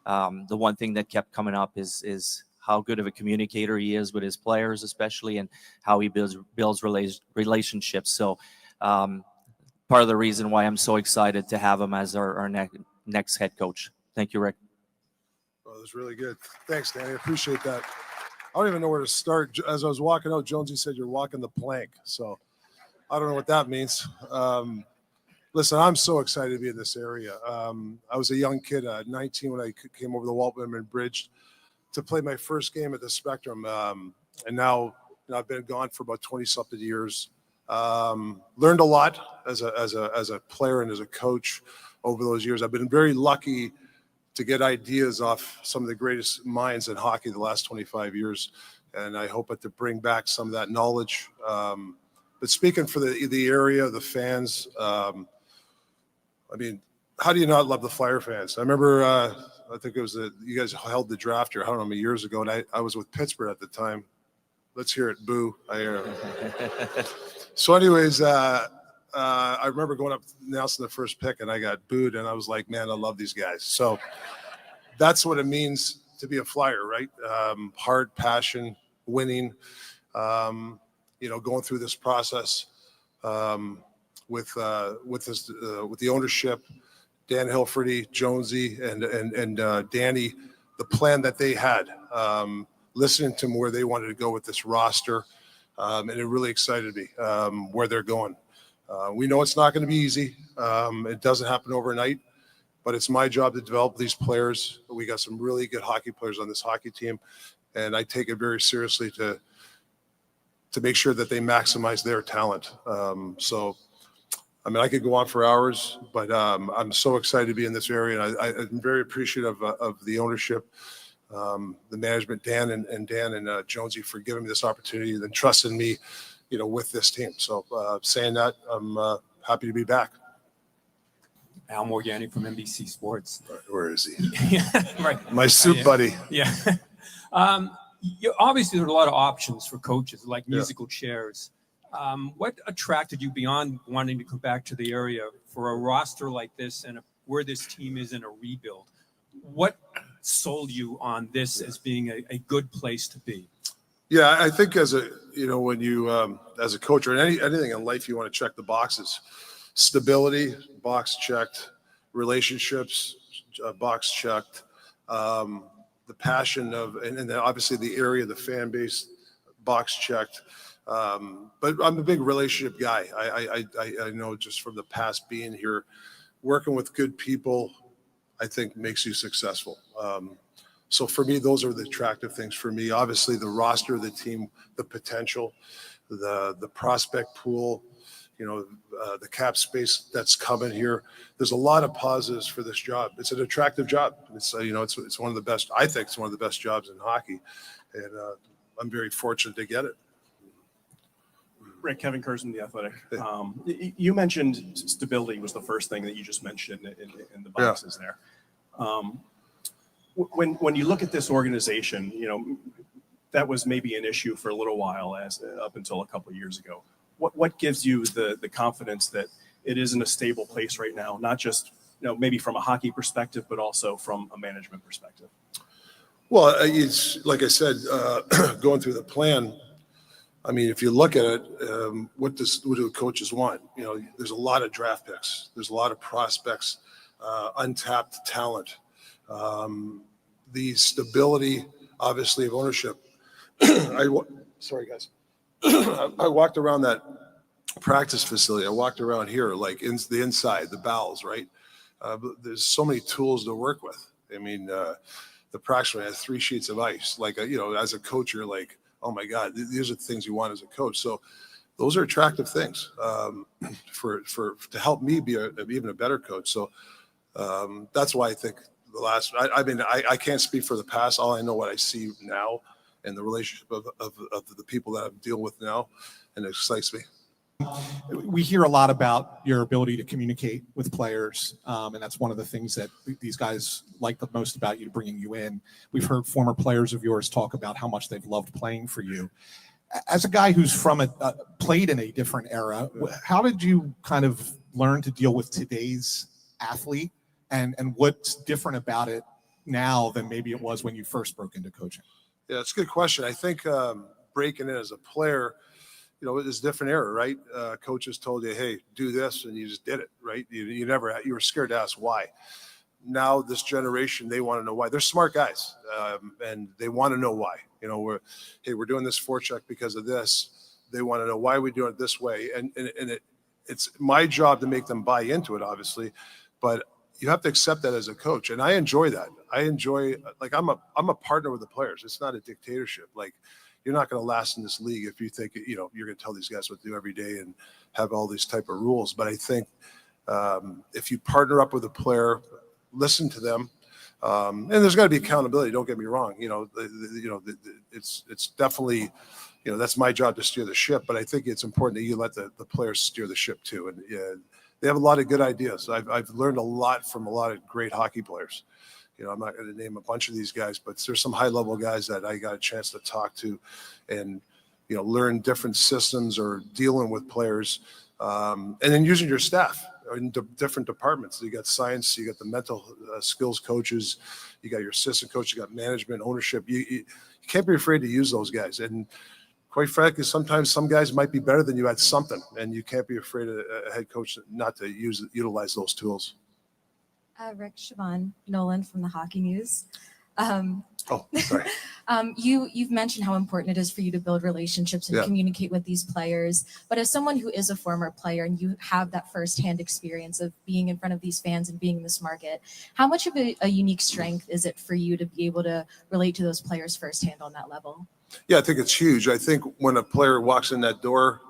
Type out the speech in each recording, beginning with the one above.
the one thing that kept coming up is how good of a communicator he is with his players, especially, and how he builds relationships. So part of the reason why I'm so excited to have him as our next head coach. Thank you, Rick. Well, that was really good. Thanks, Danny. I appreciate that. I don't even know where to start. As I was walking out, Jonesy said you're walking the plank. So I don't know what that means. Listen, I'm so excited to be in this area. I was a young kid, 19, when I came over the Walt Whitman Bridge to play my first game at the Spectrum. And now I've been gone for about 20-something years. Learned a lot as a player and as a coach over those years. I've been very lucky to get ideas off some of the greatest minds in hockey the last 25 years. And I hope to bring back some of that knowledge. But speaking for the area, the fans, I mean, how do you not love the Flyer fans? I remember, I think it was you guys held the draft here, I don't know, many years ago, and I was with Pittsburgh at the time. Let's hear it, boo. So anyways, I remember going up announcing the first pick, and I got booed, and I was like, man, I love these guys. So that's what it means to be a Flyer, right? Heart, passion, winning, going through this process with the ownership, Dan Hilferty, Jonesy, and Danny, the plan that they had, listening to where they wanted to go with this roster, and it really excited me where they're going. We know it's not going to be easy. It doesn't happen overnight, but it's my job to develop these players. We got some really good hockey players on this hockey team, and I take it very seriously to make sure that they maximize their talent. So, I mean, I could go on for hours, but I'm so excited to be in this area, and I'm very appreciative of the ownership, the management, Dan and Jonesy, for giving me this opportunity and trusting me, with this team. So saying that, I'm happy to be back. Al Morgani from NBC Sports. Where is he? Yeah, right. My soup buddy. Yeah. Obviously, there are a lot of options for coaches, like musical chairs. What attracted you beyond wanting to come back to the area for a roster like this and where this team is in a rebuild? What sold you on this as being a good place to be? Yeah, I think when you, as a coach or anything in life, you want to check the boxes. Stability, box checked. Relationships, box checked. The passion and then obviously the area, the fan base, box checked. But I'm a big relationship guy. I know just from the past being here, working with good people, I think makes you successful. So for me, those are the attractive things for me. Obviously, the roster, the team, the potential, the prospect pool, the cap space that's coming here. There's a lot of positives for this job. It's an attractive job. It's it's one of the best. I think it's one of the best jobs in hockey, and I'm very fortunate to get it. Rick, Kevin Kurzman, The Athletic. You mentioned stability was the first thing that you just mentioned in the boxes there. When you look at this organization, that was maybe an issue for a little while, up until a couple of years ago. What gives you the confidence that it is in a stable place right now, not just maybe from a hockey perspective, but also from a management perspective? Well, it's like I said, going through the plan. I mean, if you look at it, what do the coaches want? There's a lot of draft picks. There's a lot of prospects, untapped talent. The stability, obviously, of ownership. Sorry, guys. I walked around that practice facility. I walked around here, like the inside, the bowels, right? There's so many tools to work with. I mean, the practice room has 3 sheets of ice. Like, as a coach, you're like, oh my God, these are the things you want as a coach. So those are attractive things to help me be even a better coach. So that's why I think I can't speak for the past. All I know what I see now and the relationship of the people that I'm dealing with now, and it excites me. We hear a lot about your ability to communicate with players, and that's one of the things that these guys like the most about you, bringing you in. We've heard former players of yours talk about how much they've loved playing for you. As a guy who's played in a different era, how did you kind of learn to deal with today's athlete, and what's different about it now than maybe it was when you first broke into coaching? Yeah, it's a good question. I think breaking in as a player, it's a different era, right? Coaches told you, hey, do this, and you just did it, right? You were scared to ask why. Now this generation, they want to know why. They're smart guys, and they want to know why. We're doing this forecheck because of this. They want to know why we do it this way, and it's my job to make them buy into it, obviously, but you have to accept that as a coach, and I enjoy that. I enjoy, like, I'm a partner with the players. It's not a dictatorship. Like, you're not going to last in this league if you think you're going to tell these guys what to do every day and have all these type of rules. But I think if you partner up with a player, listen to them, and there's got to be accountability. Don't get me wrong. It's definitely, that's my job to steer the ship. But I think it's important that you let the players steer the ship too. And they have a lot of good ideas. I've learned a lot from a lot of great hockey players. I'm not going to name a bunch of these guys, but there's some high level guys that I got a chance to talk to and, learn different systems or dealing with players. And then using your staff in different departments. You got science, you got the mental skills coaches, you got your assistant coach, you got management, ownership. You can't be afraid to use those guys. And quite frankly, sometimes some guys might be better than you at something, and you can't be afraid of a head coach not to utilize those tools. Rick, Siobhan Nolan from the Hockey News. Sorry. You've mentioned how important it is for you to build relationships and Yeah. communicate with these players. But as someone who is a former player and you have that firsthand experience of being in front of these fans and being in this market, how much of a unique strength is it for you to be able to relate to those players firsthand on that level? Yeah, I think it's huge. I think when a player walks in that door,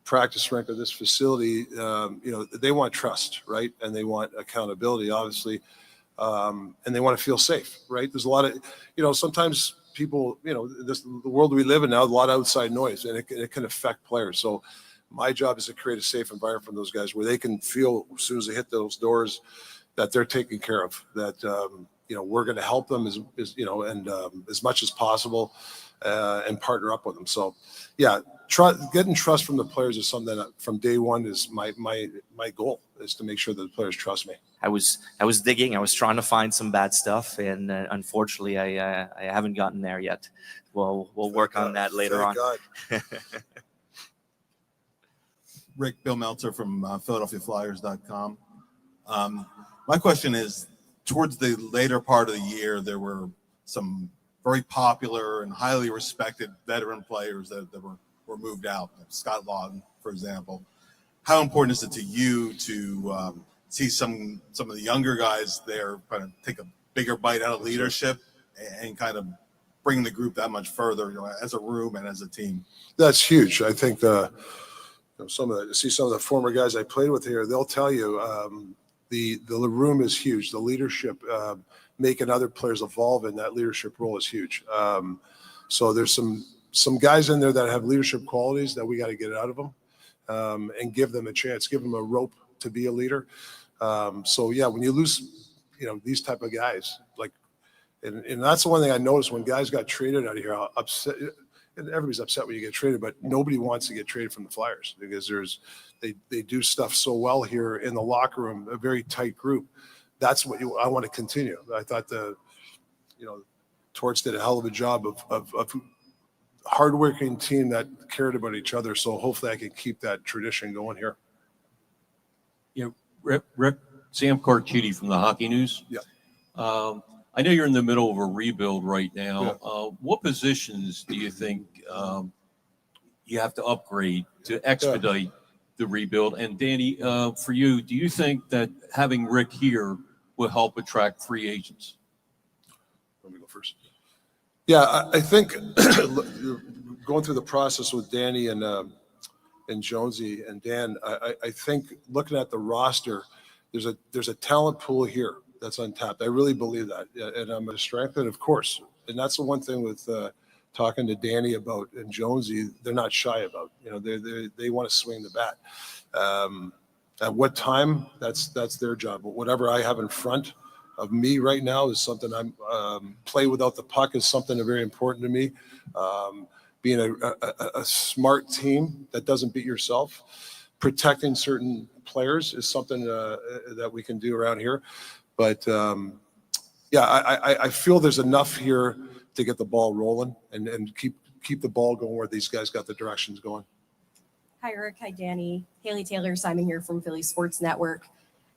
practice rink of this facility, they want trust, right? And they want accountability, obviously. And they want to feel safe, right? There's a lot of, sometimes people, the world we live in now, a lot of outside noise, and it can affect players. So my job is to create a safe environment for those guys where they can feel as soon as they hit those doors that they're taken care of, that, we're going to help them as much as possible and partner up with them. So yeah, getting trust from the players is something that from day one is my goal, is to make sure that the players trust me. I was digging. I was trying to find some bad stuff, and unfortunately, I haven't gotten there yet. We'll work on that later on. God. Rick, Bill Meltzer from PhiladelphiaFlyers.com. My question is, towards the later part of the year, there were some very popular and highly respected veteran players that were moved out. Like Scott Lawton, for example. How important is it to you to see some of the younger guys there kind of take a bigger bite out of leadership and kind of bring the group that much further, as a room and as a team? That's huge. I think some of the former guys I played with here, they'll tell you the room is huge. The leadership, making other players evolve in that leadership role is huge. So there's some guys in there that have leadership qualities that we got to get out of them and give them a chance, give them a rope to be a leader. So yeah, when you lose, these type of guys, like, and that's the one thing I noticed when guys got traded out of here, how upset, and everybody's upset when you get traded, but nobody wants to get traded from the Flyers because they do stuff so well here in the locker room, a very tight group. That's what I want to continue. I thought Torts did a hell of a job of hardworking team that cared about each other. So hopefully I can keep that tradition going here. Rick, Sam Carchidi from the Hockey News. Yeah. I know you're in the middle of a rebuild right now. Yeah. What positions do you think you have to upgrade to expedite the rebuild? And Danny, for you, do you think that having Rick here will help attract free agents? Let me go first. Yeah, I think going through the process with Danny and Jonesy and Dan, I think looking at the roster, there's a talent pool here that's untapped. I really believe that, and I'm going to strengthen it, of course. And that's the one thing with talking to Danny about and Jonesy, they're not shy about. They want to swing the bat. At what time? That's their job. But whatever I have in front of me right now is something play without the puck is something very important to me. Being a smart team that doesn't beat yourself, protecting certain players is something that we can do around here. But yeah, I feel there's enough here to get the ball rolling and keep the ball going where these guys got the directions going. Hi, Rick. Hi, Danny. Haley Taylor, Simon here from Philly Sports Network.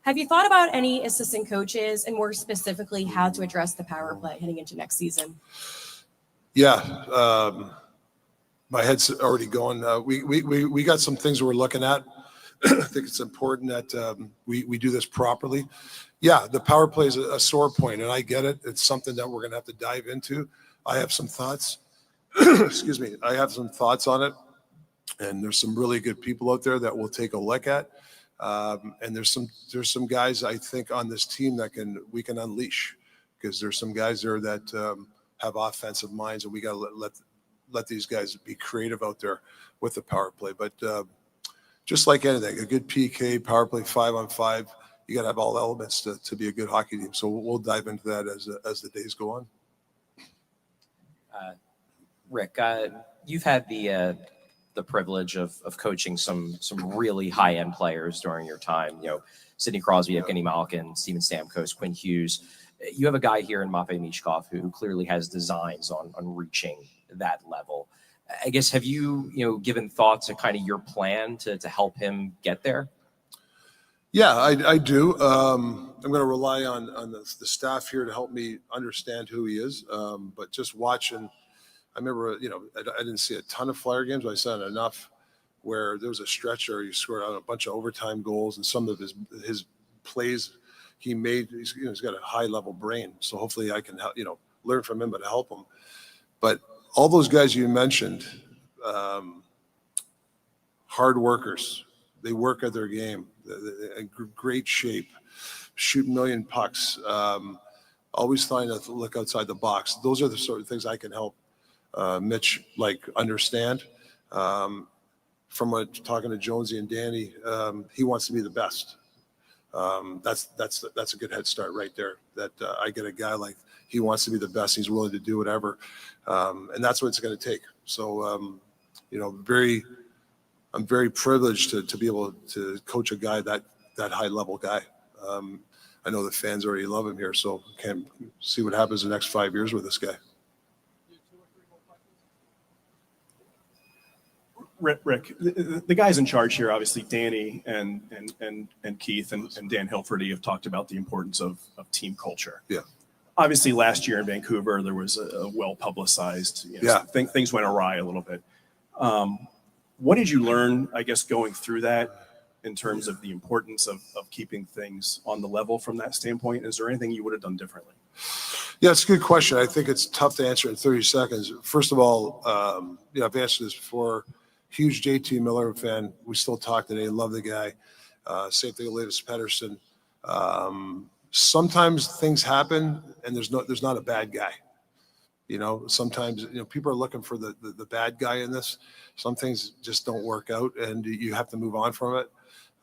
Have you thought about any assistant coaches and more specifically how to address the power play heading into next season? Yeah, my head's already going. We got some things we're looking at. I think it's important that we do this properly. Yeah, the power play is a sore point, and I get it. It's something that we're going to have to dive into. I have some thoughts. Excuse me. I have some thoughts on it, and there's some really good people out there that we'll take a look at. And there's some guys I think on this team that we can unleash, because there's some guys there that have offensive minds, and we got to let these guys be creative out there with the power play. But just like anything, a good PK, power play 5-on-5, you got to have all elements to be a good hockey team. So we'll dive into that as the days go on. Rick, you've had the privilege of coaching some really high end players during your time. You know, Sidney Crosby, Evgeny Malkin, Steven Stamkos, Quinn Hughes. You have a guy here in Matvei Michkov who clearly has designs on reaching that level. I guess, have you given thought to kind of your plan to help him get there? Yeah, I do. I'm going to rely on the staff here to help me understand who he is. But just watching, I remember, I didn't see a ton of Flyer games, but I saw enough where there was a stretch where he scored out a bunch of overtime goals, and some of his plays he made. He's got a high level brain, so hopefully I can help, learn from him, but help him. But all those guys you mentioned, hard workers. They work at their game. They're in great shape, shoot a million pucks, always trying to look outside the box. Those are the sort of things I can help Mitch understand. From talking to Jonesy and Danny, he wants to be the best. That's a good head start right there. That I get a guy like he wants to be the best. He's willing to do whatever, and that's what it's going to take. So, I'm very privileged to be able to coach a guy that high level guy. I know the fans already love him here, so can't see what happens in the next 5 years with this guy. Rick, the guys in charge here, obviously Danny and Keith and Dan Hilferty have talked about the importance of team culture. Yeah. Obviously, last year in Vancouver, there was a well-publicized, things went awry a little bit. What did you learn, I guess, going through that in terms of the importance of keeping things on the level from that standpoint? Is there anything you would have done differently? Yeah, it's a good question. I think it's tough to answer in 30 seconds. First of all, I've answered this before. Huge JT Miller fan. We still talk today. Love the guy. Same thing with Levis Pettersson. Sometimes things happen and there's not a bad guy. Sometimes people are looking for the bad guy in this. Some things just don't work out and you have to move on from it.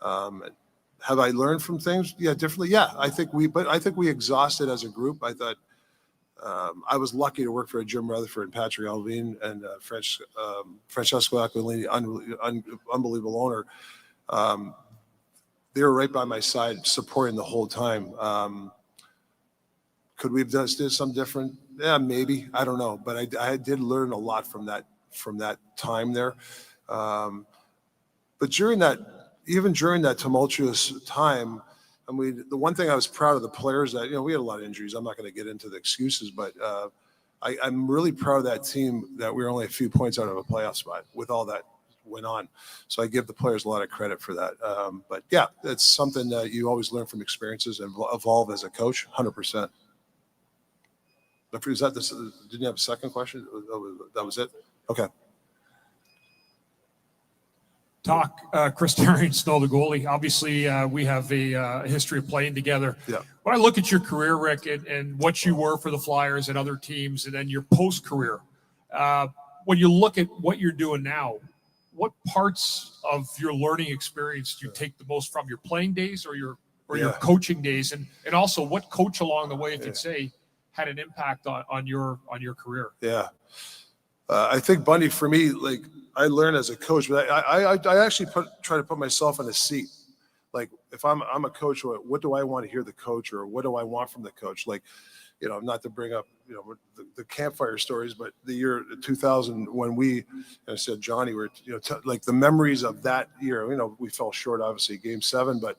Have I learned from things? Yeah, differently. Yeah, I think we exhausted as a group. I thought I was lucky to work for Jim Rutherford and Patrick Alvin and Francesco Aquilini, unbelievable owner. They were right by my side, supporting the whole time. Could we have done something different? Yeah, maybe. I don't know. But I did learn a lot from that time there. But during that tumultuous time, I mean, the one thing I was proud of the players that, we had a lot of injuries. I'm not going to get into the excuses, but I'm really proud of that team that we were only a few points out of a playoff spot with all that went on. So I give the players a lot of credit for that. But yeah, it's something that you always learn from experiences and evolve as a coach, 100%. Is that this? Didn't you have a second question? That was it? Okay. Chris Tarian, Snow the goalie. Obviously, we have a history of playing together. Yeah. When I look at your career, Rick, and what you were for the Flyers and other teams, and then your post-career, when you look at what you're doing now, what parts of your learning experience do you take the most from your playing days or your coaching days, and also what coach along the way, if you'd say, had an impact on your career? Yeah. I think, Bundy, for me, like I learned as a coach, but I actually try to put myself in a seat. Like if I'm a coach, what do I want to hear the coach, or what do I want from the coach? Like, not to bring up, the campfire stories, but the year 2000 when I said, Johnny, like the memories of that year, we fell short, obviously, Game 7, but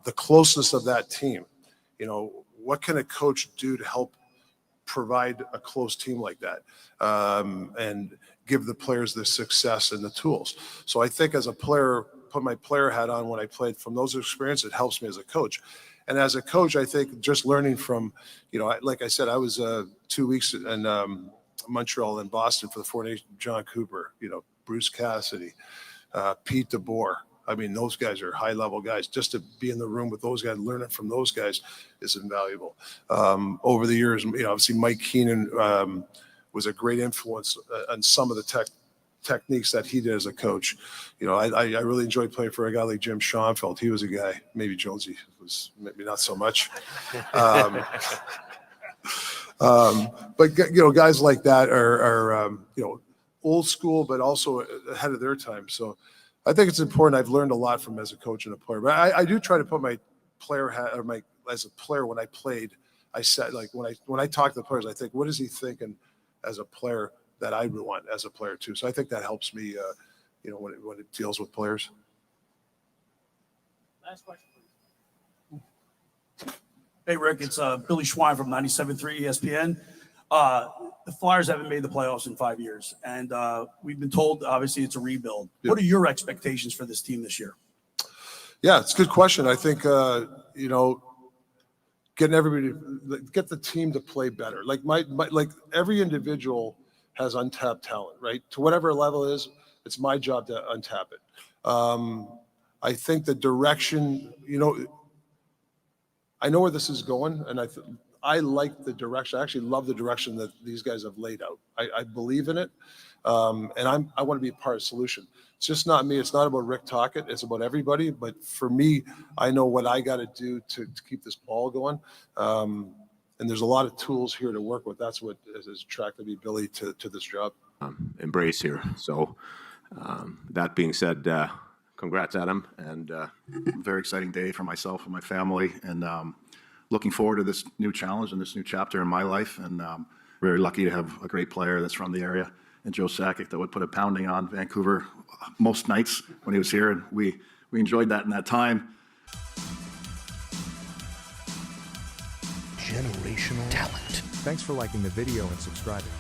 the closeness of that team, what can a coach do to help provide a close team like that, and give the players the success and the tools. So I think as a player, put my player hat on when I played, from those experiences, it helps me as a coach. And as a coach, I think just learning from, like I said, I was 2 weeks in Montreal and Boston for the 4 Nations. John Cooper, Bruce Cassidy, Pete DeBoer. I mean, those guys are high-level guys. Just to be in the room with those guys, learning from those guys is invaluable. Over the years, obviously Mike Keenan was a great influence on some of the techniques that he did as a coach. I really enjoyed playing for a guy like Jim Schoenfeld. He was a guy. Maybe Jonesy was maybe not so much. But guys like that are old school, but also ahead of their time. So I think it's important. I've learned a lot from as a coach and a player, but I do try to put my player hat, or as a player when I played. I said, like, when I talk to the players, I think, what is he thinking as a player that I would want as a player too? So I think that helps me, when it deals with players. Last question, please. Hey, Rick, it's Billy Schwein from 97.3 ESPN. The Flyers haven't made the playoffs in 5 years, and we've been told, obviously, it's a rebuild. Yeah. What are your expectations for this team this year? Yeah, it's a good question. I think, getting everybody, get the team to play better. Like like every individual has untapped talent, right? To whatever level it is, it's my job to untap it. I think the direction, I know where this is going, and I like the direction. I actually love the direction that these guys have laid out. I believe in it, and I want to be a part of the solution. It's just not me. It's not about Rick Tocchet. It's about everybody. But for me, I know what I got to do to keep this ball going. And there's a lot of tools here to work with. That's what has attracted me, Billy, to this job. Embrace here. So that being said, congrats, Adam, and Very exciting day for myself and my family, and looking forward to this new challenge and this new chapter in my life. And very lucky to have a great player that's from the area, and Joe Sakic, that would put a pounding on Vancouver most nights when he was here, and we enjoyed that in that time. Generational talent. Thanks for liking the video and subscribing.